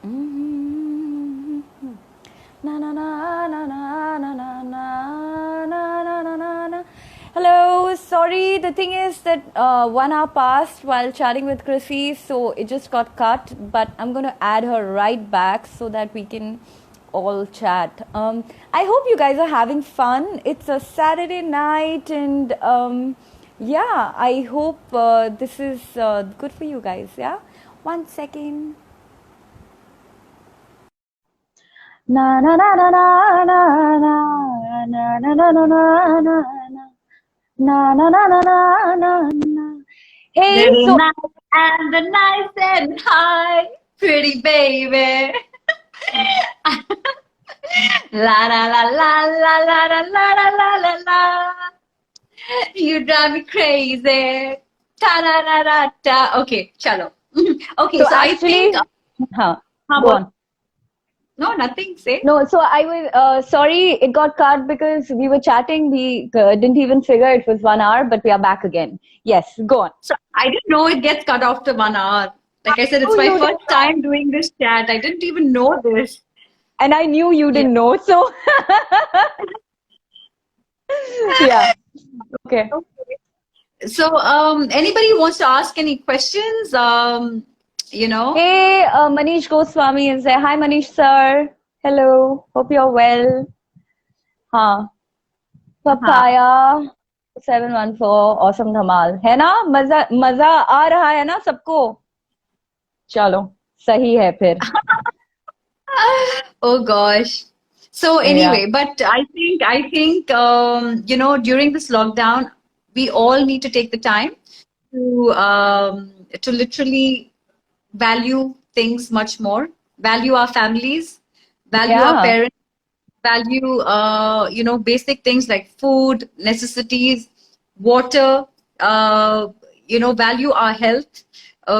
Mm-hmm. Na na na na na na na na na na na na na. Hello, sorry. The thing is that 1 hour passed while chatting with Chrissy, so it just got cut. But I'm gonna add her right back so that we can all chat. I hope you guys are having fun. It's a Saturday night, and yeah, I hope this is good for you guys. Yeah, 1 second. Na na na na na na na na na na na na na na na na na na na. Hey, Little so night and the night said hi, pretty baby. La la la la la la la la la la la la. You drive me crazy. Ta da da da da. Okay, chalo. Okay, so so I think. actually, huh, How go about on. no, nothing. Say. No, so I was sorry it got cut because we were chatting. We didn't even figure it was 1 hour, but we are back again. Yes, go on. So I didn't know it gets cut off to 1 hour. Like I said, Oh, it's my you didn't first know, time doing this chat. I didn't even know this. and I knew you Yeah. didn't know. So yeah, okay. Okay. So, anybody wants to ask any questions? You know, Hey, Manish Goswami is there. Hi, Manish sir. Hello. Hope you're well. हाँ, हाँ. papaya 714 awesome धमाल है ना मजा मजा आ रहा है ना सबको चलो सही है फिर Oh gosh. So या anyway, but I think during this lockdown, we all need to take the time to literally value things much more, value our families, value our या parents, value basic things like food, necessities, water, value our health.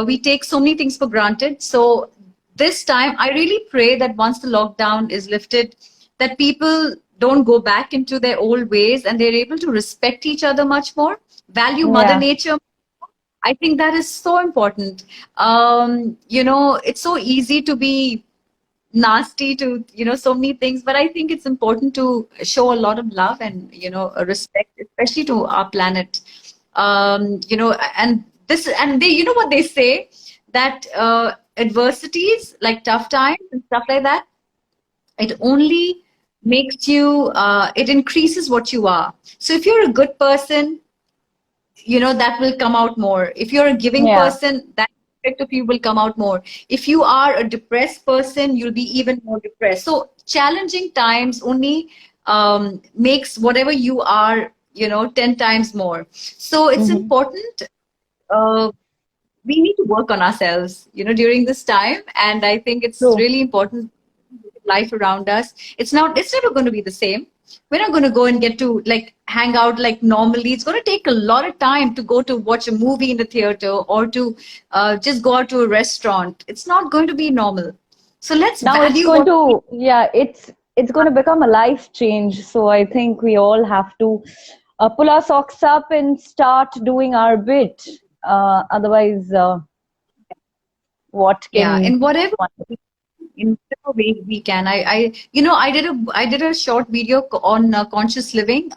We take so many things for granted. So this time, I really pray that once the lockdown is lifted, that people don't go back into their old ways and they're able to respect each other much more, value Mother या Nature. I think that is so important. It's so easy to be nasty to so many things, but I think it's important to show a lot of love and a respect, especially to our planet. And this and they, you know what they say, that adversities like tough times and stuff like that, it only makes you it increases what you are. So if you're a good person, that will come out more. If you're a giving या person, that aspect of you will come out more. If you are a depressed person, you'll be even more depressed. So challenging times only makes whatever you are 10 times more. So it's important. uh, we need to work on ourselves during this time, and I think it's true really important. Life around us, it's never going to be the same. We're not going to go and get to like hang out like normally. It's going to take a lot of time to go to watch a movie in the theater, or to just go out to a restaurant. It's not going to be normal. So let's now it's value going what we to yeah it's going to become a life change so I think we all have to pull our socks up and start doing our bit otherwise what yeah, can in whatever one in whatever way we can. I did a short video on conscious living.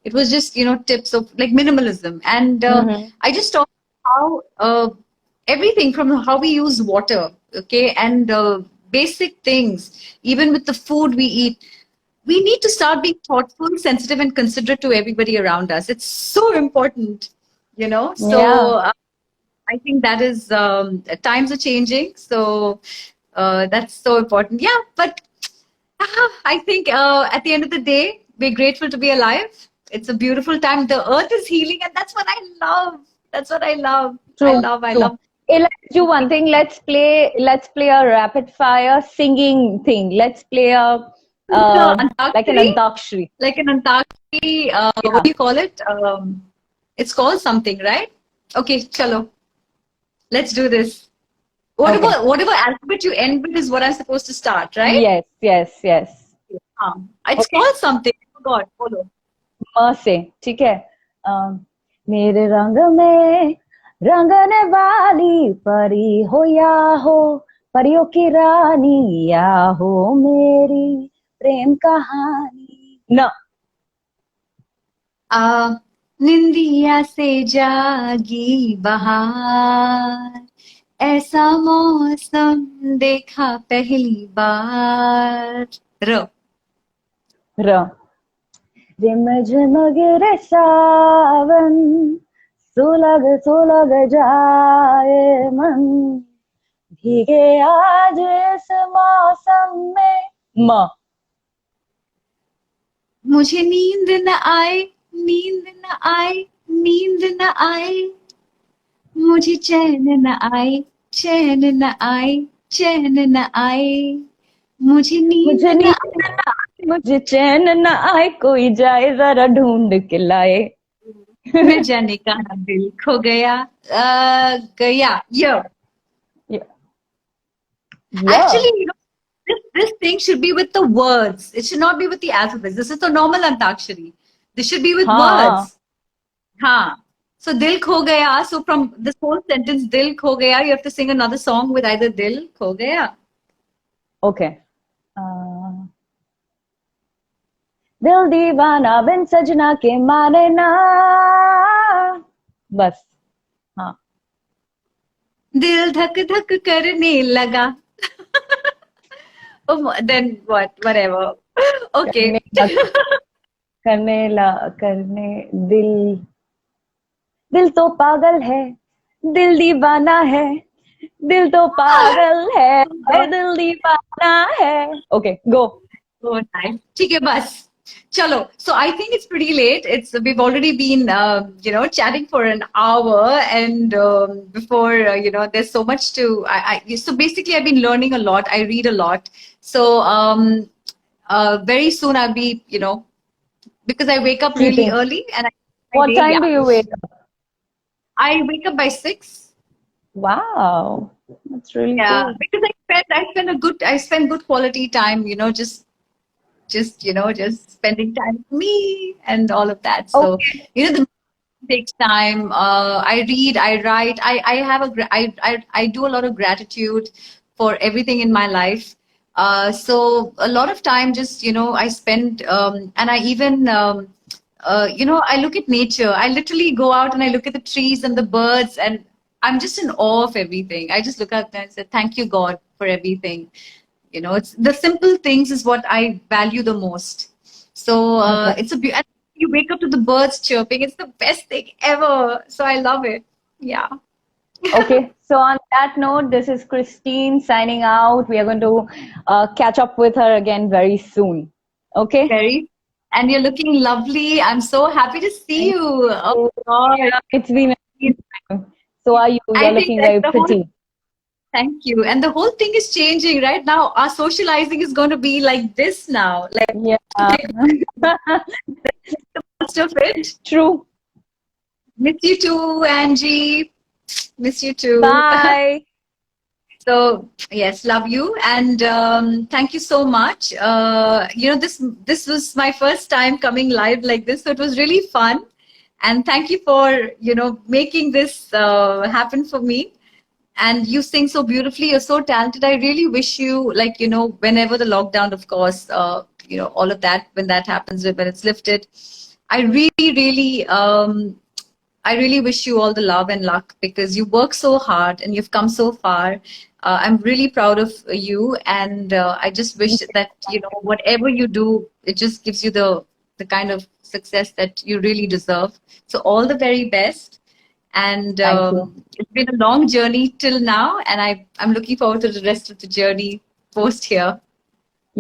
It was just tips of like minimalism, and mm-hmm. I just talked how everything from how we use water, okay, and basic things, even with the food we eat. We need to start being thoughtful, sensitive, and considerate to everybody around us. It's so important, yeah So I think that is times are changing, so that's so important. Yeah, but I think at the end of the day, we're grateful to be alive. It's a beautiful time. The earth is healing, and that's what I love. That's what I love. I true love. I true love. hey, let's do one thing let's play a rapid fire singing thing let's play a like an Antakshari, antakshari like an Antakshari. What yeah do you call it? It's called something, right? Okay, chalo. Let's do this. okay Whatever alphabet you end with is what I'm supposed to start, right? yes It's okay called something. I forgot. Follow. म से ठीक है मेरे रंग में रंगने वाली परी हो या हो परियों की रानी या हो मेरी प्रेम कहानी न निंदिया से जागी बहार, ऐसा मौसम देखा पहली बार। र र झिम झिम गिरे सावन सुलग जाए मन भीगे आज इस मौसम में म मुझे नींद न आए, नींद न आए, नींद न आए, मुझे चैन न आए, चैन न आए, चैन न आए, मुझे नींद मुझे न नींद न आए मुझे चैन न आए कोई जाए जरा ढूंढ के लाए न जाने कहाँ दिल खो गया। गया ये। yeah. Actually, this thing should be with the words. It should not be with the alphabets. This is the normal Antakshari. This should be with हाँ words. Ha. So Dil Kho Gaya. So from this whole sentence, Dil Kho Gaya, you have to sing another song with either Dil Kho Gaya. okay दिल दीवाना बिन सजना के माने ना बस हाँ Dil dhak dhak karne laga. Oh, then what? Whatever. करने Okay. लग करने दिल दिल तो पागल है दिल दीवाना है दिल तो पागल है दिल दीवाना है ओके गो Oh, nice. ठीक है बस. Chalo. So I think it's pretty late. We've already been chatting for an hour, and before there's so much to. So basically I've been learning a lot. I read a lot. So very soon I'll be because I wake up really sleeping early and what time do you wake up I wake up by 6. wow that's really Yeah, cool because I spend good quality time. Just spending time with me and all of that. So, okay the takes time. I read, I write. I have I do a lot of gratitude for everything in my life. So a lot of time just, I spend, and I even, I look at nature. I literally go out and I look at the trees and the birds, and I'm just in awe of everything. I just look at them and say, thank you, God, for everything. It's the simple things is what I value the most. So okay and you wake up to the birds chirping. It's the best thing ever. So I love it. Yeah. okay so on that note this is Christine signing out we are going to catch up with her again very soon okay Very. And you're looking lovely. I'm so happy to see thank you. Oh you God. yeah, it's been a time. So are you I you're think looking that very the whole pretty thank you. And the whole thing is changing right now. Our socializing is going to be like this now. Like yeah most of it. true Miss you too, Angie. Miss you too. bye So yes, love you and thank you so much. This was my first time coming live like this, so it was really fun. And thank you for making this happen for me. And you sing so beautifully. You're so talented. I really wish you whenever the lockdown, of course, all of that when that happens when it's lifted. I really, really I really wish you all the love and luck because you work so hard and you've come so far. I'm really proud of you, and I just wish that whatever you do, it just gives you the kind of success that you really deserve. So all the very best, and thank you it's been a long journey till now, and I'm looking forward to the rest of the journey post here.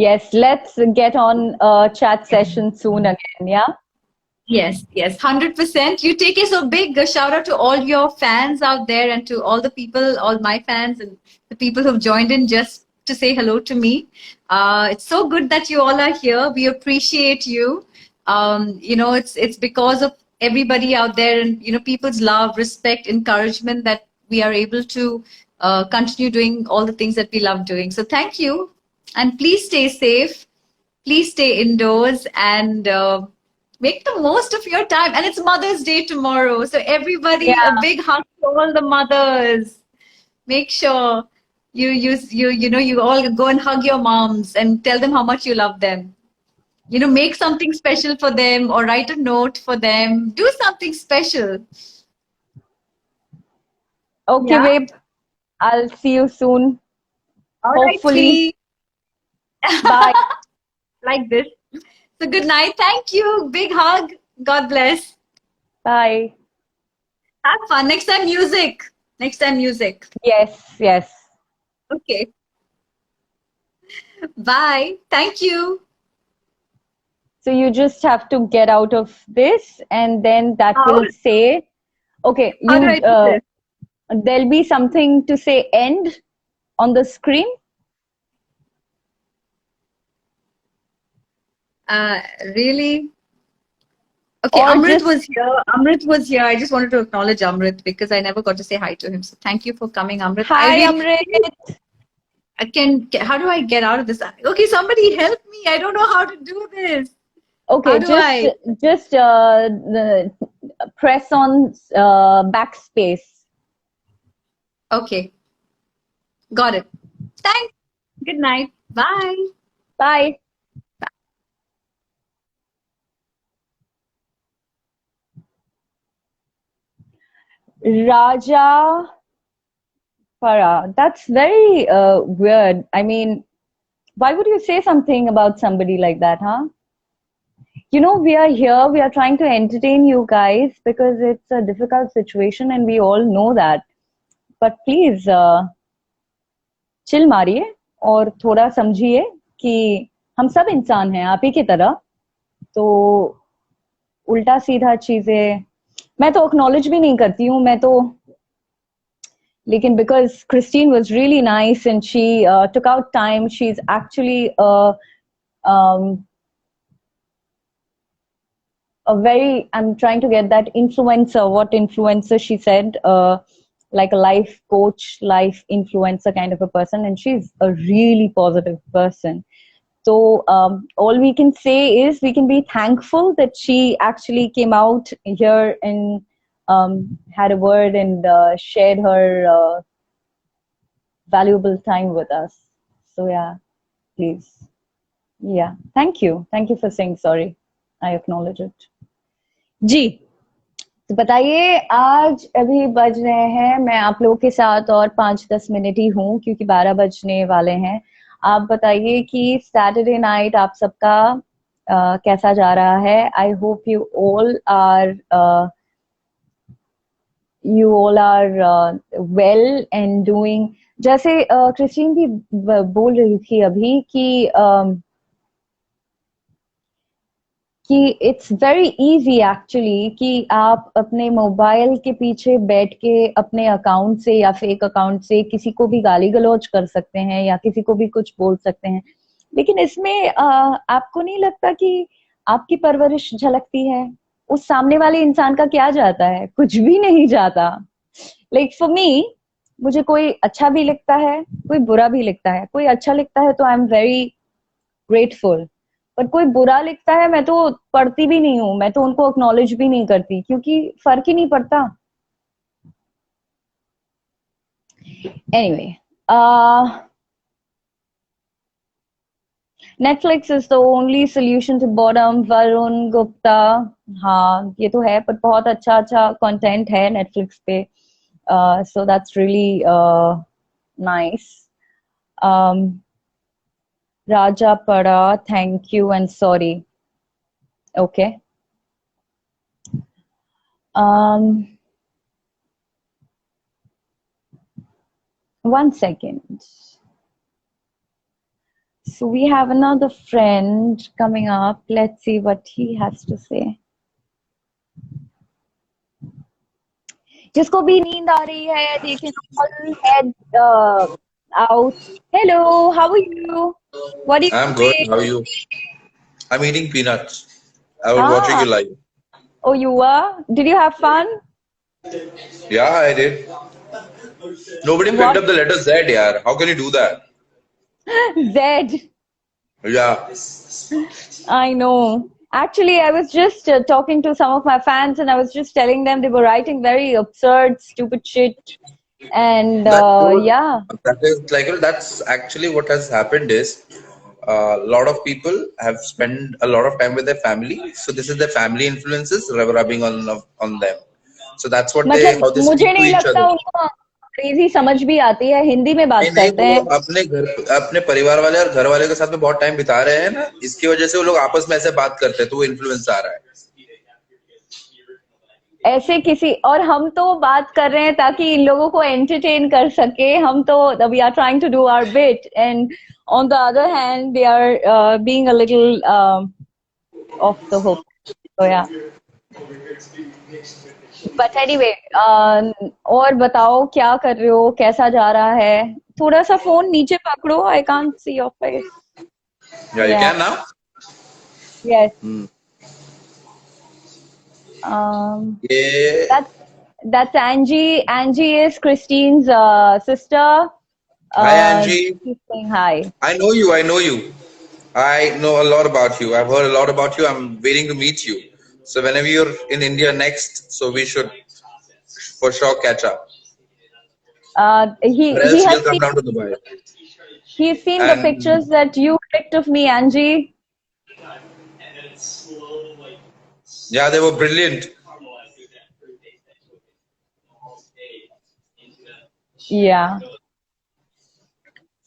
yes let's get on a chat session soon again yeah Yes, yes, 100%. You take it so big. A shout out to all your fans out there and to all the people, all my fans and the people who've joined in just to say hello to me. It's so good that you all are here. We appreciate you. It's because of everybody out there and people's love, respect, encouragement that we are able to continue doing all the things that we love doing. So thank you, and please stay safe. Please stay indoors and. Make the most of your time. And it's Mother's Day tomorrow. So everybody, a yeah big hug to all the mothers. Make sure you all go and hug your moms and tell them how much you love them. Make something special for them or write a note for them. Do something special. Okay, Yeah. babe. I'll see you soon. All right, Hopefully. sweet. Bye. Like this. So good night. Thank you. Big hug. God bless. Bye. Have fun. Next time, music. Next time, music. Yes, yes. Okay. Bye. Thank you. So you just have to get out of this, and then that How? will say, okay, How do I do this? there'll be something to say end on the screen. Really? Okay, Or Amrit just, was here. Amrit was here. I just wanted to acknowledge Amrit because I never got to say hi to him. So thank you for coming, Amrit. hi, Amrit. How do I get out of this? Okay, somebody help me. I don't know how to do this. How Okay, do I? just press on backspace. Okay, got it. Thanks. Good night. Bye. Bye. Raja Para. That's very weird. I mean, why would you say something about somebody like that, huh? We are here, we are trying to entertain you guys because it's a difficult situation and we all know that. But please, chill मारिए और थोड़ा समझिए कि हम सब इंसान हैं आप ही की तरह, तो उल्टा सीधा चीजें मैं तो एक्नॉलेज भी नहीं करती हूँ, मैं तो लेकिन because Christine was really nice and she took out time, she's actually a very, I'm trying to get that influencer, what influencer she said, like a life coach, life influencer kind of a person, and she's a really positive person. So all we can say is we can be thankful that she actually came out here and had a word and shared her valuable time with us. So yeah, please. Yeah, thank you. Thank you for saying sorry. I acknowledge it. जी, तो बताइए, आज अभी बज रहे हैं, मैं आप लोगों के साथ और 5-10 मिनट ही हूँ क्योंकि 12 बजने वाले हैं. आप बताइए कि सैटरडे नाइट आप सबका कैसा जा रहा है. I hope you all are well and doing. जैसे क्रिस्टीन भी बोल रही थी अभी कि इट्स वेरी इजी एक्चुअली कि आप अपने मोबाइल के पीछे बैठ के अपने अकाउंट से या फेक अकाउंट से किसी को भी गाली गलौज कर सकते हैं या किसी को भी कुछ बोल सकते हैं, लेकिन इसमें आपको नहीं लगता कि आपकी परवरिश झलकती है? उस सामने वाले इंसान का क्या जाता है? कुछ भी नहीं जाता. लाइक फॉर मी, मुझे कोई अच्छा भी लिखता है, कोई बुरा भी लिखता है. कोई अच्छा लिखता है तो आई एम वेरी ग्रेटफुल, पर कोई बुरा लिखता है मैं तो पढ़ती भी नहीं हूँ, मैं तो उनको एक्नॉलेज भी नहीं करती क्योंकि फर्क ही नहीं पड़ता. Anyway, Netflix is the only solution to boredom. Varun Gupta, हाँ ये तो है, पर बहुत अच्छा अच्छा कंटेंट है Netflix पे, so that's really nice. Raja Pada, thank you and sorry. Okay. One second. So we have another friend coming up. Let's see what he has to say. जिसको भी नींद आ रही है, they can all head out. Hello, how are you? What are you I'm good. doing? How are you? I'm eating peanuts. I was watching you live. Oh, you were? Did you have fun? Yeah, I did. Nobody picked What? up the letter Z, yaar. How can you do that? Z. Yeah. I know. Actually, I was just talking to some of my fans and I was just telling them they were writing very absurd, stupid shit. And That's good. yeah, That is like, that's actually what has happened is a lot of people have spent a lot of time with their family. So this is the family influences rubbing on them. So that's what they, मतलब how they मुझे speak to नहीं each लगता other. उनको अंग्रेजी समझ भी आती है, हिंदी में नहीं बात नहीं, करते वो हैं। अपने घर, अपने परिवार वाले और घर वाले के साथ में बहुत टाइम बिता रहे हैं ना, इसकी वजह से वो लोग आपस में ऐसे बात करते हैं, तो वो इन्फ्लुएंस आ रहा है। ऐसे किसी और हम तो बात कर रहे हैं ताकि इन लोगों को एंटरटेन कर सके, हम तो we are trying to do our bit and on the other hand they are being a little off the hook, तो या बट एनीवे, और बताओ क्या कर रहे हो, कैसा जा रहा है? थोड़ा सा फोन नीचे पकड़ो, I can't see your face. Yeah, you या can now. Yes, Hmm. um ये that's Angie. Angie is Christine's sister. Hi Angie, She's saying hi. I know you. I know you. I know a lot about you. I've heard a lot about you. I'm waiting to meet you. So whenever you're in India next, so we should for sure catch up. Or He else has we'll come seen, down to Dubai. he's seen the And pictures that you clicked of me, Angie. yeah, they were brilliant. Yeah.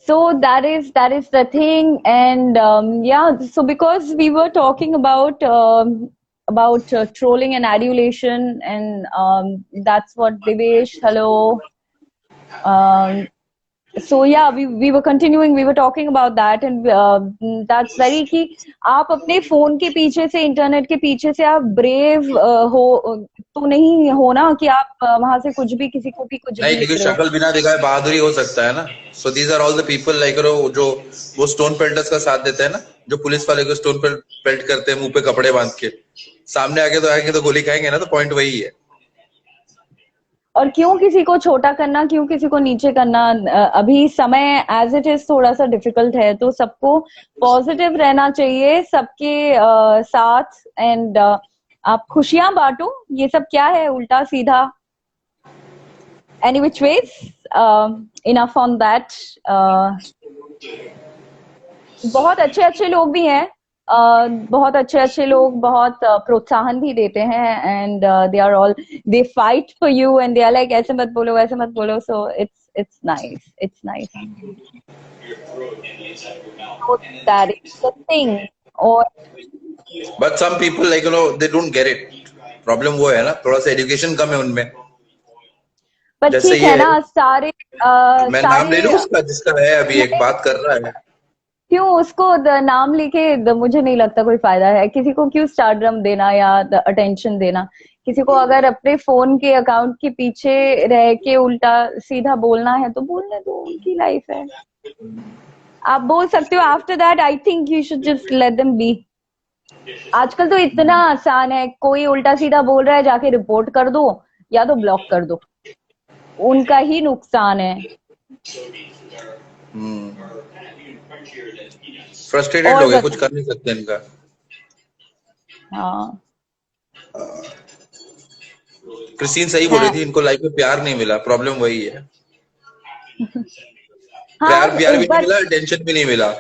So that is the thing, and yeah. So because we were talking about trolling and adulation, and that's what Devesh. Hello. Um, so yeah, we were continuing, we were talking about that, and that's very कि आप अपने phone के पीछे से, internet के पीछे से आप ब्रेव हो तो नहीं हो ना, कि आप वहां से कुछ भी किसी को भी कुछ भी नहीं, लिख क्योंकि रहे हो। शक्ल बिना दिखाए बहादुरी हो सकता है ना। So these are all the people like जो वो स्टोन पेल्टर्स का साथ देते हैं ना, जो पुलिस वाले को स्टोन पेल्ट करते हैं मुंह पे कपड़े बांध के, सामने आके तो गोली खाएंगे ना, तो पॉइंट वही है। और क्यों किसी को छोटा करना, क्यों किसी को नीचे करना? अभी समय एज इट इज थोड़ा सा डिफिकल्ट है, तो सबको पॉजिटिव रहना चाहिए, सबके साथ, एंड आप खुशियां बांटो। ये सब क्या है उल्टा सीधा? Any which ways, enough on that. बहुत अच्छे अच्छे लोग भी हैं, बहुत अच्छे अच्छे लोग बहुत प्रोत्साहन भी देते हैं, and they are all, they fight for you, and they are like ऐसे मत बोलो, ऐसे मत बोलो। So it's nice, it's nice. So that is the thing. और but some people like they don't get it. Problem वो है ना, थोड़ा सा एजुकेशन कम है उनमें। पर जैसे ठीक ये है ना, सारे मैं नाम ले सारे लूं उसका, जिसका है अभी एक बात कर रहा है। क्यों उसको नाम लेके मुझे नहीं लगता कोई फायदा है। किसी को क्यों स्टारडम देना या अटेंशन देना? किसी को अगर अपने फोन के अकाउंट के पीछे रह के उल्टा सीधा बोलना है तो बोलने दो, उनकी लाइफ है, आप बोल सकते हो। After that I think you should just let them be. आजकल तो इतना आसान है, कोई उल्टा सीधा बोल रहा है जाके रिपोर्ट कर दो या तो ब्लॉक कर दो, उनका ही नुकसान है। फ्रस्ट्रेटेड और लोग हैं, कुछ कर नहीं सकते इनका। हाँ, क्रिस्टीन सही बोल रही थी, इनको लाइफ में प्यार नहीं मिला, प्रॉब्लम वही है। हाँ, प्यार भी नहीं मिला, टेंशन भी नहीं मिला।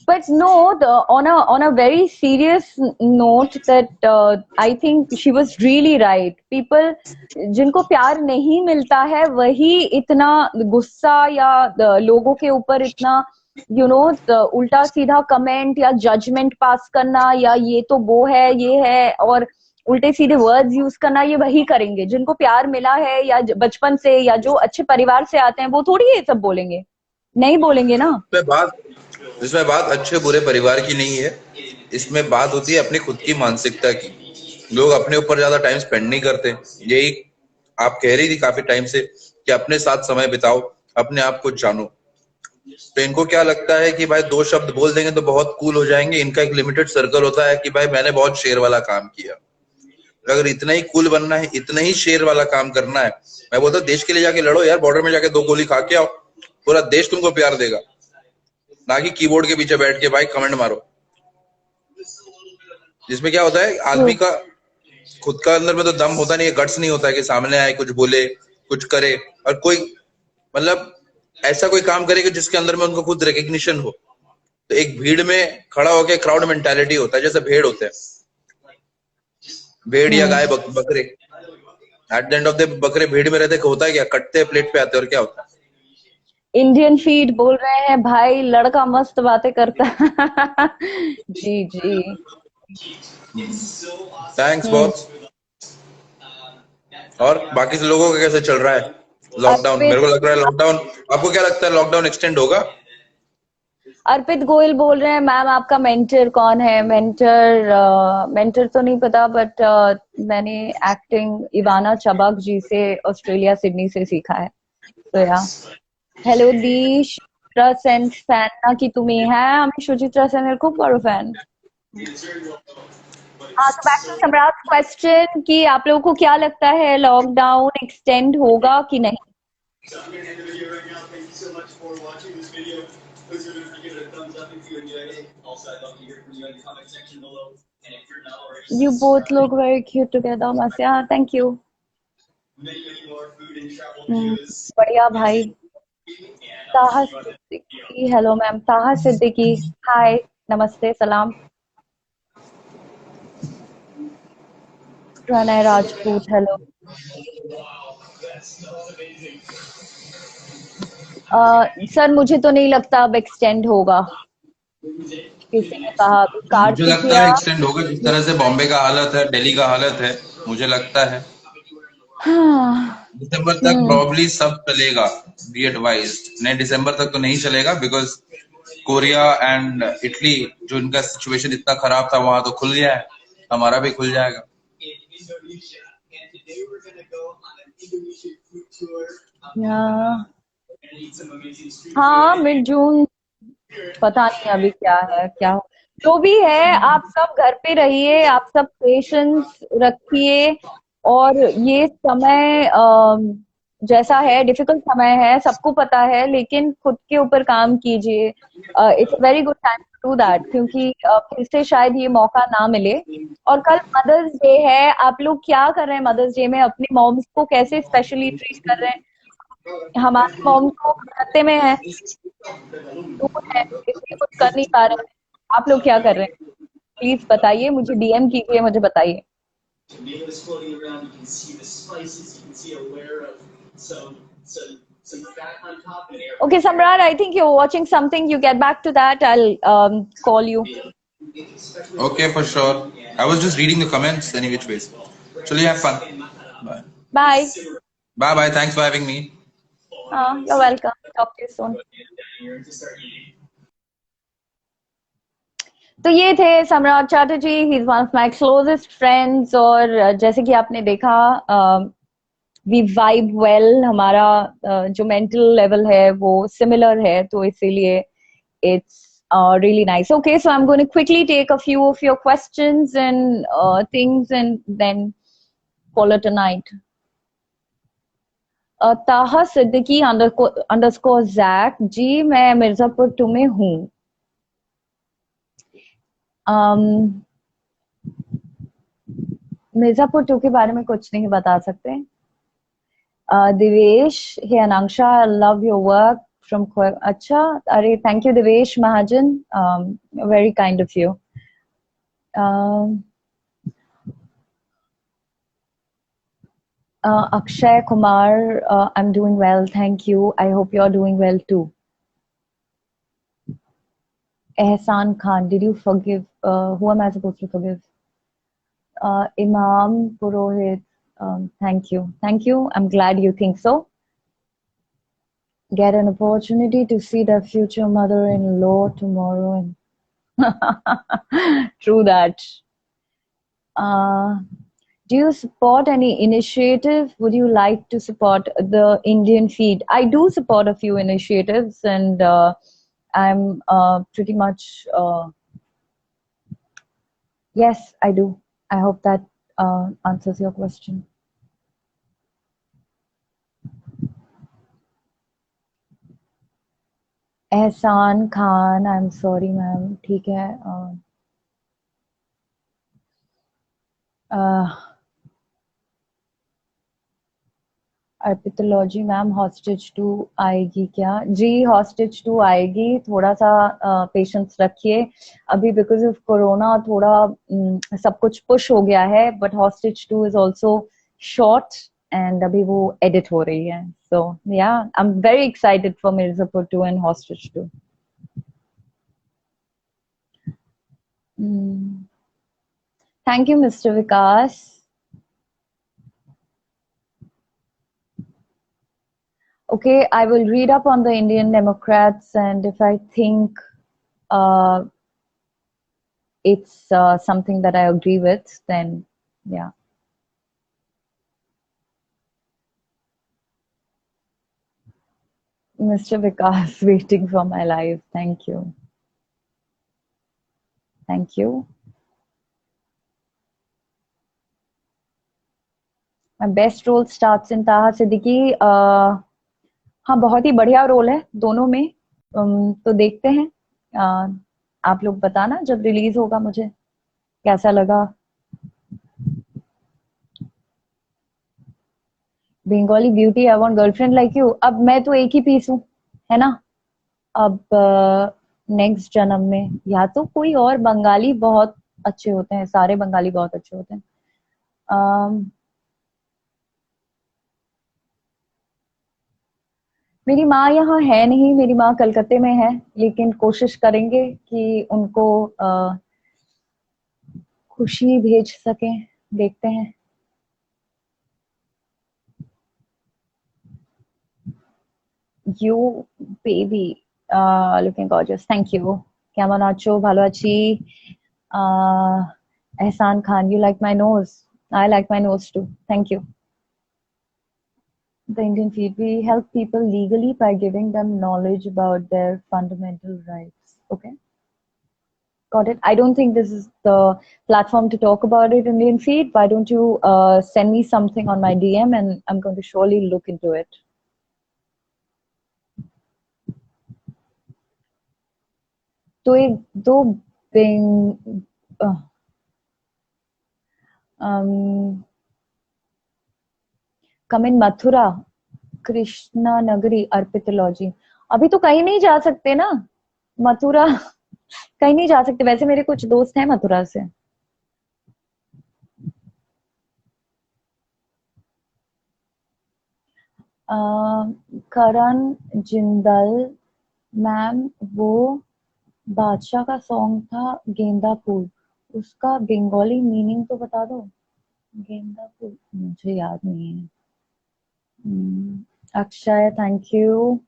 But no, on a very serious note, that I think she was really right. People जिनको प्यार नहीं मिलता है वही इतना गुस्सा या लोगों के ऊपर इतना उल्टा सीधा कमेंट या जजमेंट पास करना, या ये तो वो है, ये है, और उल्टे सीधे वर्ड्स यूज करना, ये वही करेंगे। जिनको प्यार मिला है या बचपन से, या जो अच्छे परिवार से आते हैं, वो थोड़ी ये सब बोलेंगे, नहीं बोलेंगे ना। इसमें बात अच्छे बुरे परिवार की नहीं है, इसमें बात होती है अपनी खुद की मानसिकता की। लोग अपने ऊपर ज्यादा टाइम स्पेंड नहीं करते। यही आप कह रही थी काफी टाइम से कि अपने साथ समय बिताओ, अपने आप को जानो। तो इनको क्या लगता है कि भाई दो शब्द बोल देंगे तो बहुत कूल हो जाएंगे। इनका एक लिमिटेड सर्कल होता है कि भाई मैंने बहुत शेर वाला काम किया। अगर इतना ही कूल बनना है, इतना ही शेर वाला काम करना है, मैं बोलता देश के लिए जाके लड़ो यार, बॉर्डर में जाके 2 गोली खा के आओ, पूरा देश तुमको प्यार देगा, ना कि कीबोर्ड के पीछे बैठ के भाई कमेंट मारो। जिसमें क्या होता है, आदमी का खुद का अंदर में तो दम होता नहीं है, गट्स नहीं होता है कि सामने आए कुछ बोले कुछ करे, और कोई मतलब ऐसा कोई काम करे कि जिसके अंदर में उनको खुद रिकग्निशन हो। तो एक भीड़ में खड़ा होकर क्राउड मेंटालिटी होता है, जैसे भेड़ होते हैं, भेड़ या गाय बकरे, at the end of the बकरे भीड़ में रहते, होता है क्या, कटते हैं, प्लेट पे आते हैं, और क्या होता है। इंडियन फीड बोल रहे हैं भाई, लड़का मस्त बातें करता है। जी जी, थैंक्स बहुत। और बाकी से लोगों का कैसे चल रहा है लॉकडाउन? अर्पित मेरे को लग रहा है लॉकडाउन, आपको क्या लगता है लॉकडाउन एक्सटेंड होगा? अर्पित गोयल बोल रहे हैं मैम आपका मेंटर कौन है? मेंटर तो नहीं पता, बट मैंने एक्टिंग इवाना चबक जी से ऑस्ट्रेलिया सिडनी से सीखा है। तो या हेलो दी सुचित्रा सेन फैन ना कि तुम्ही হ্যাঁ আমি সুচিত্রা সেনের খুব বড় ফ্যান। हाँ, तो बैक टू सम्राट क्वेश्चन कि आप लोगों को क्या लगता है लॉकडाउन एक्सटेंड होगा कि नहीं? You both look very cute together, Masya. Thank you. बढ़िया भाई। ताहा सिद्दीकी, हेलो मैम। ताहा सिद्दीकी, हाय, नमस्ते, सलाम। प्रणय राजपूत, हेलो। सर मुझे तो नहीं लगता अब एक्सटेंड होगा। किसी ने कहा अभी मुझे कार्तिक लगता या है एक्सटेंड होगा, जिस तरह से बॉम्बे का हालत है, दिल्ली का हालत है, मुझे लगता है हाँ, दिसंबर तक प्रॉब्ली सब चलेगा। बी एडवाइज्ड, नहीं दिसंबर तक तो नहीं चलेगा, बिकॉज कोरिया एंड इटली जो इनका सिचुएशन इतना खराब था, वहां तो खुल गया है, हमारा भी खुल जाएगा। हाँ, मिड जून, पता नहीं अभी क्या है क्या हो। जो भी है, आप सब घर पे रहिए, आप सब पेशेंस रखिए, और ये समय जैसा है, डिफिकल्ट समय है, सबको पता है, लेकिन खुद के ऊपर काम कीजिए। It's very good time to do that, क्योंकि फिर से शायद ये मौका ना मिले। और कल मदर्स डे है, आप लोग क्या कर रहे हैं मदर्स डे में? अपनी मॉम्स को कैसे स्पेशली ट्रीट कर रहे हैं? हमारे मॉम्स को खत्ते में है, दूर है, इसलिए कुछ कर नहीं पा रहे हैं। आप लोग क्या कर रहे हैं? प्लीज बताइए, मुझे डीएम कीजिए, मुझे बताइए। Okay, Samrat, I think you're watching something. You get back to that. I'll call you. Okay, for sure. I was just reading the comments any which ways. Chaliye, have fun. Bye. Bye. Bye bye. Thanks for having me. You're welcome. Talk to you soon. तो ये थे सम्राट Chatterjee, he is one of my closest friends. और जैसे कि आपने देखा, we vibe well, हमारा जो मेंटल लेवल है वो सिमिलर है, तो इसीलिए it's really nice. Okay, so I'm going to quickly take a few of your questions and things, and then call it a night. ताहा सिद्दीकी _ जैक जी, मैं मिर्जापुर 2 में हूँ। मिर्जापुर 2 के बारे में कुछ नहीं बता सकते। दिवेश, हे अनांक्षा, लव योर वर्क फ्रॉम अच्छा, अरे thank you Divesh Mahajan, very kind of you. Akshay Kumar, I'm doing well, thank you. I hope you're doing well too. Ehsan Khan, did you forgive? Who am I supposed to forgive? Imam Purohit, thank you. Thank you. I'm glad you think so. Get an opportunity to see the future mother-in-law tomorrow. And true that. Do you support any initiative? Would you like to support the Indian feed? I do support a few initiatives, and I'm pretty much yes, I do. I hope that answers your question. Ehsan Khan, I'm sorry ma'am, ठीक है। अर्पितोलॉजी ma'am hostage 2 आएगी क्या? जी hostage 2 आएगी, थोड़ा सा patience रखिए अभी, because of corona थोड़ा सब कुछ पुश हो गया है, but hostage 2 is also short and अभी वो एडिट हो रही है, सो या I am very excited for Mirzapur 2 and hostage 2. Thank you mister Vikas. Okay, I will read up on the Indian Democrats, and if I think uh, it's something that I agree with, then yeah. Mr. Vikas, waiting for my live. Thank you. Thank you. My best role starts in Taha Siddiqui. हाँ, बहुत ही बढ़िया role है दोनों में. तो देखते हैं. आप लोग बताना जब रिलीज होगा मुझे कैसा लगा. Bengali beauty, I want girlfriend like you. अब मैं तो एक ही पीस हूँ, है ना. अब नेक्स्ट जन्म में या तो कोई और. बंगाली बहुत अच्छे होते हैं, सारे बंगाली बहुत अच्छे होते हैं. मेरी माँ यहाँ है नहीं, मेरी माँ कलकत्ते में है, लेकिन कोशिश करेंगे कि उनको खुशी भेज सकें. देखते हैं. You baby, looking gorgeous. Thank you. কেমন আছো? ভালো আছি. Ehsan Khan, you like my nose? I like my nose too. Thank you. The Indian feed, we help people legally by giving them knowledge about their fundamental rights. Okay. Got it. I don't think this is the platform to talk about it, Indian feed. Why don't you send me something on my DM and I'm going to surely look into it. तो एक दो Bing कम इन मथुरा कृष्णा नगरी अर्पितोलॉजी. अभी तो कहीं नहीं जा सकते ना मथुरा. कहीं नहीं जा सकते. वैसे मेरे कुछ दोस्त हैं मथुरा से. करण जिंदल मैम, वो बादशाह का सॉन्ग था गेंदा फूल, उसका बंगाली मीनिंग तो बता दो. गेंदा फूल मुझे याद नहीं है. Akshay, thank you.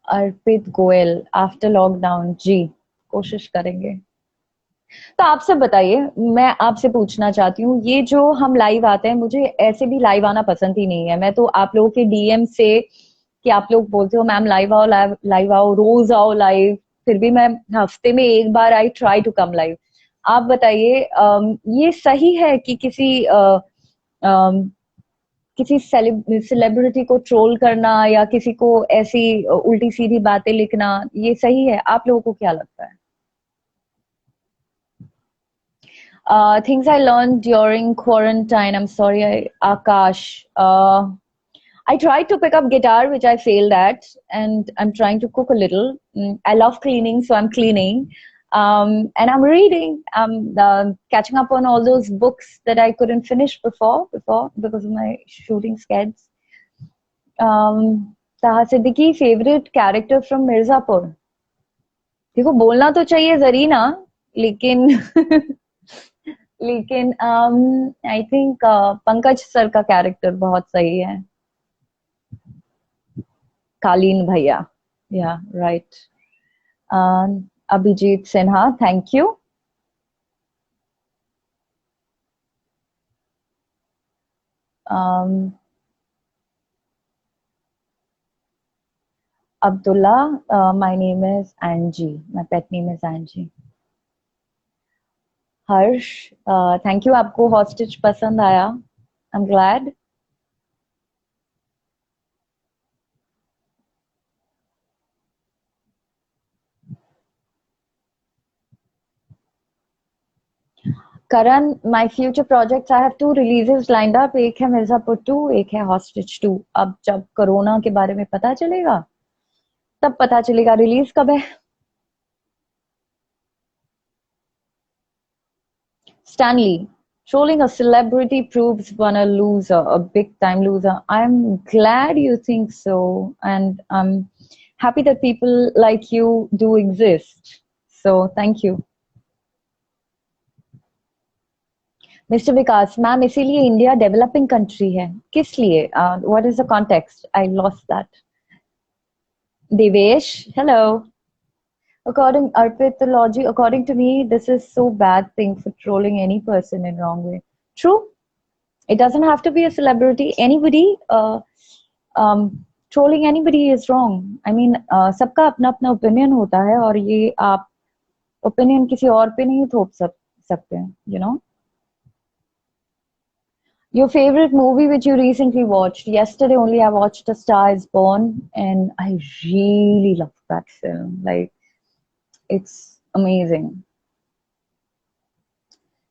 Arpit Goyal, after lockdown. जी कोशिश करेंगे. तो आपसे बताइए, मैं आपसे पूछना चाहती हूँ, ये जो हम लाइव आते हैं, मुझे ऐसे भी लाइव आना पसंद ही नहीं है. मैं तो आप लोगों के डीएम से कि आप लोग बोलते हो मैम लाइव आओ, लाइव आओ, रोज आओ लाइव, फिर भी मैं हफ्ते में एक बार I try to come live. आप बताइए, ये सही है कि किसी सेलिब्रिटी को ट्रोल करना या किसी को ऐसी उल्टी सीधी बातें लिखना, ये सही है? आप लोगों को क्या लगता है? Things I learned during quarantine. I'm sorry, Akash. I tried to pick up guitar, which I failed at, and I'm trying to cook a little. I love cleaning, so I'm cleaning. And I'm reading. I'm catching up on all those books that I couldn't finish before because of my shooting schedules. Taha Siddiqui, favorite character from Mirzapur. देखो बोलना तो चाहिए जरीना, लेकिन लेकिन I think Pankaj sir का character बहुत सही है. कालीन भैया, या right. Abhijit Sinha, thank you. Abdullah, my name is Angie. My pet name is Angie. Harsh, thank you. आपको हॉस्टेज पसंद आया? I am glad. Karan, my future projects, I have 2 releases lined up. एक है मिर्जापुर 2, एक है हॉस्टेज 2. अब जब कोरोना के बारे में पता चलेगा तब पता चलेगा रिलीज कब है. Stanley, trolling a celebrity proves one a loser, a big time loser. I'm glad you think so, and I'm happy that people like you do exist. So thank you. Mister Vikas, ma'am इसीलिए India developing country है. किस लिए? What is the context? I lost that. Devesh, hello. According Arpitology, according to me, this is so bad thing for trolling any person in wrong way. True. It doesn't have to be a celebrity. Anybody trolling anybody is wrong. I mean, सबका अपना अपना opinion होता है और ये आप opinion किसी और पे नहीं थोप सकते हैं, you know. Your favorite movie which you recently watched? Yesterday only I watched A Star Is Born and I really loved that film. Like, it's amazing.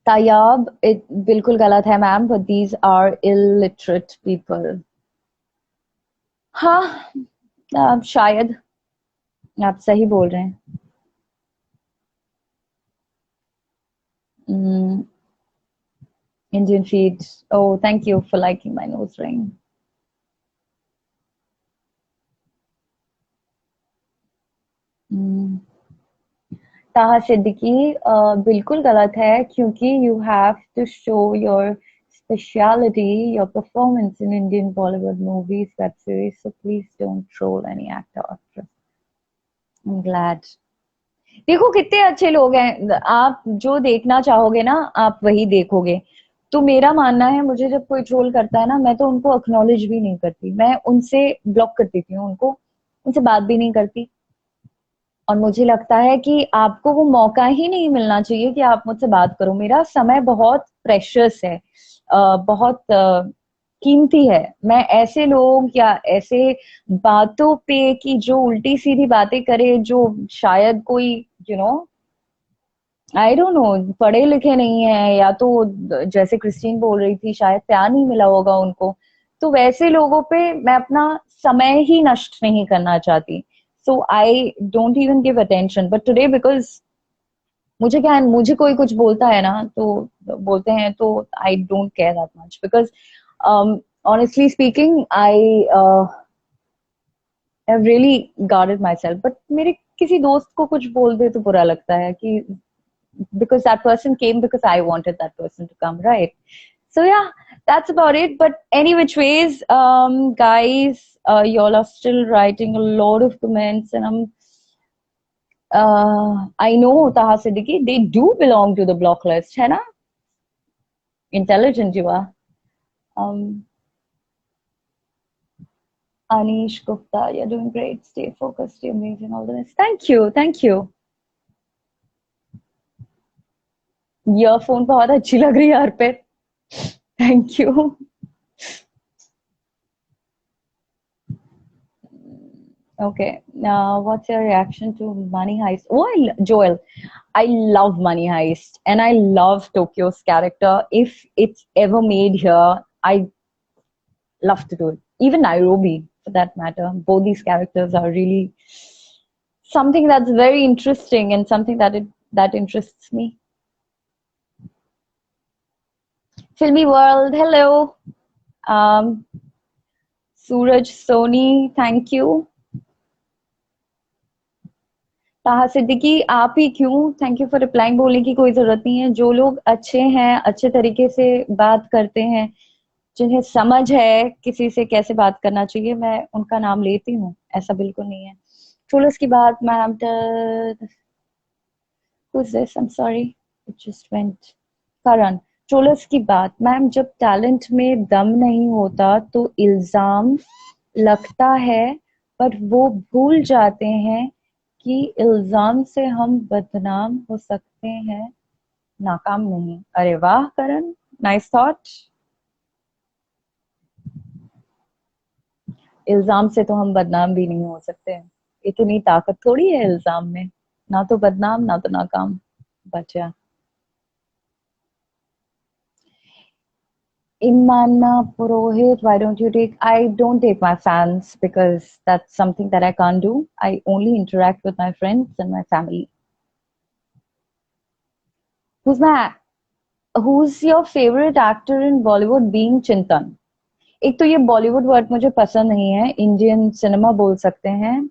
Tayyab, it बिल्कुल गलत है ma'am, but these are illiterate people. हाँ, शायद आप सही बोल रहे हैं. Indian feed. Oh, thank you for liking my nose ring. ताहा सिद्दीकी, बिल्कुल गलत है क्योंकि you have to show your speciality, your performance in Indian Bollywood movies, web series. So please don't troll any actor or actress. I'm glad. देखो कितने अच्छे लोग हैं. आप जो देखना चाहोगे ना आप वही देखोगे. तो मेरा मानना है, मुझे जब कोई ट्रोल करता है ना, मैं तो उनको एक्नॉलेज भी नहीं करती. मैं उनसे ब्लॉक कर देती हूँ, उनसे बात भी नहीं करती. और मुझे लगता है कि आपको वो मौका ही नहीं मिलना चाहिए कि आप मुझसे बात करो. मेरा समय बहुत प्रेशियस है, बहुत कीमती है. मैं ऐसे लोग या ऐसे बातों पे कि जो उल्टी सीधी बातें करे, जो शायद कोई you know I don't know पढ़े लिखे नहीं है, या तो जैसे क्रिस्टीन बोल रही थी शायद प्यार नहीं मिला होगा उनको, तो वैसे लोगों पे मैं अपना समय ही नष्ट नहीं करना चाहती. So I don't even give attention. But today because मुझे क्या है, मुझे कोई कुछ बोलता है ना तो बोलते हैं तो I don't care that much because honestly speaking I've really guarded myself. But मेरे किसी दोस्त को कुछ बोल दे तो बुरा लगता है कि because that person came because I wanted that person to come, right? So yeah, that's about it. But any which ways, guys, y'all are still writing a lot of comments, and I know Taha Siddiqui, they do belong to the block list, है ना? Intelligent you are. Anish Gupta, you're doing great. Stay focused. You're amazing. All the best. Thank you. Thank you. Earphone बहुत अच्छी लग रही है यार पे. Thank you. Okay. What's your reaction to Money Heist? Oh, Joel, I love Money Heist and I love Tokyo's character. If it's ever made here, I love to do it. Even Nairobi, for that matter. Both these characters are really something that's very interesting and something that interests me. Filmy World, hello. Suraj Soni, thank you. ताहा सिद्दीकी, आप ही क्यों? Thank you for replying. बोलने की कोई जरूरत नहीं है. जो लोग अच्छे हैं, अच्छे तरीके से बात करते हैं, जिन्हें समझ है किसी से कैसे बात करना चाहिए, मैं उनका नाम लेती हूँ. ऐसा बिल्कुल नहीं है. ट्रोलर्स की बात, ma'am. Who's this? I'm sorry. It just went. Karan. Trollers की बात, मैम. जब टैलेंट में दम नहीं होता तो इल्जाम लगता है, पर वो भूल जाते हैं कि इल्जाम से हम बदनाम हो सकते हैं, नाकाम नहीं. अरे वाह करण, नाइस थॉट. इल्जाम से तो हम बदनाम भी नहीं हो सकते. इतनी ताकत थोड़ी है इल्जाम में. ना तो बदनाम ना तो नाकाम. बचा. Imana Purohit, why don't you take? I don't take my fans because that's something that I can't do. I only interact with my friends and my family. Who's my Who's your favorite actor in Bollywood? Being Chintan. एक तो ये Bollywood word मुझे पसंद नहीं है, Indian cinema बोल सकते हैं.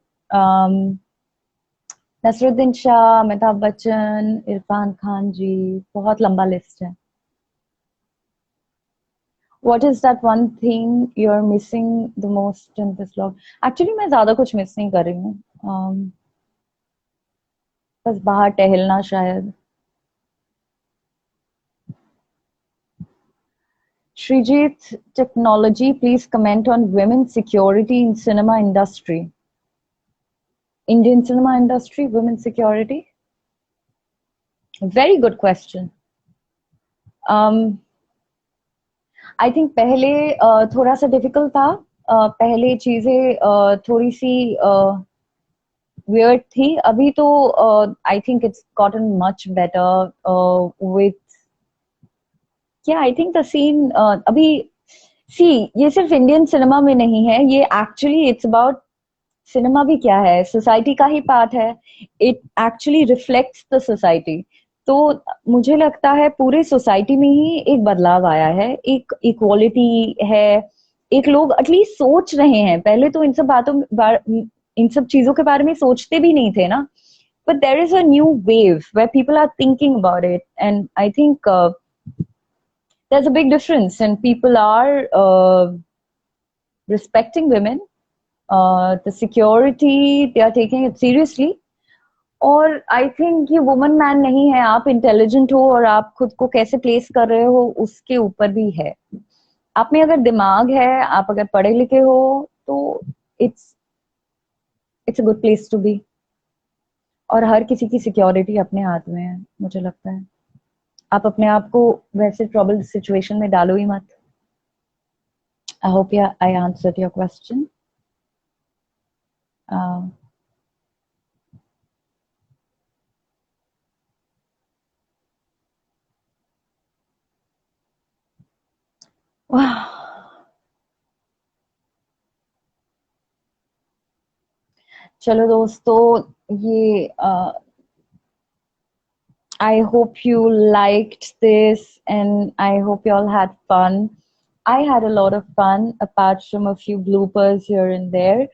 नसरुद्दीन शाह, अमिताभ बच्चन, इरफान खान जी, बहुत लंबा लिस्ट है. What is that one thing you're missing the most in this vlog? Actually, मैं ज्यादा कुछ मिस नहीं कर रही हूँ. बस बाहर टहलना शायद. Srijit Technology, please comment on women's security in cinema industry. Indian cinema industry, women's security? Very good question. I think पहले थोड़ा सा difficult था. पहले चीजें थोड़ी सी weird थी. अभी तो I think it's gotten much better with. Yeah, I think the scene अभी see ये सिर्फ इंडियन सिनेमा में नहीं है, ये actually it's about सिनेमा भी क्या है, सोसाइटी का ही पार्ट है. It actually reflects the society. तो मुझे लगता है पूरे सोसाइटी में ही एक बदलाव आया है, एक इक्वालिटी है, एक लोग एटलीस्ट सोच रहे हैं. पहले तो इन सब चीजों के बारे में सोचते भी नहीं थे ना. But there is a new wave where people are thinking about it and I think there's a big difference and people are respecting women. The security, they are taking it seriously. और I think ये woman man नहीं है, आप intelligent हो और आप खुद को कैसे प्लेस कर रहे हो उसके ऊपर भी है. आप में अगर दिमाग है, आप अगर पढ़े लिखे हो तो it's a good place to be. और हर किसी की सिक्योरिटी अपने हाथ में है मुझे लगता है. आप अपने आप को वैसे ट्रबल सिचुएशन में डालो ही मत. I hope I answered your question. चलो दोस्तों, ये I hope you liked this and I hope you all had fun. I had a lot of fun apart from a few bloopers here and there.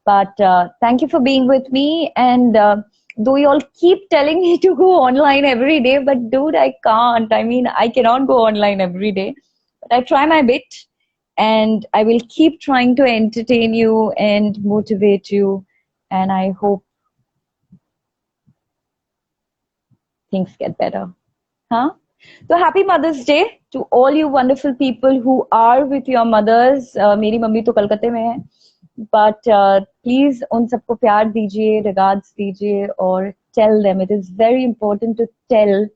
But thank you for being with me. And though you all keep telling me to go online every day, but dude, I can't. I mean, I cannot go online every day. But I try my bit and I will keep trying to entertain you and motivate you. And I hope things get better. Huh? So happy Mother's Day to all you wonderful people who are with your mothers. मेरी mummy तो कलकत्ते में है, but please उन सबको प्यार दीजिए, regards दीजिए और tell them. It is very important to tell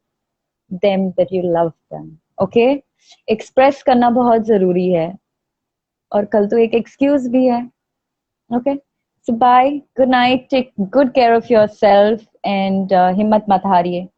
them that you love them. Okay? Express करना बहुत जरूरी है और कल तो एक excuse भी है. Okay? So bye, good night, take good care of yourself and हिम्मत मत हारिए.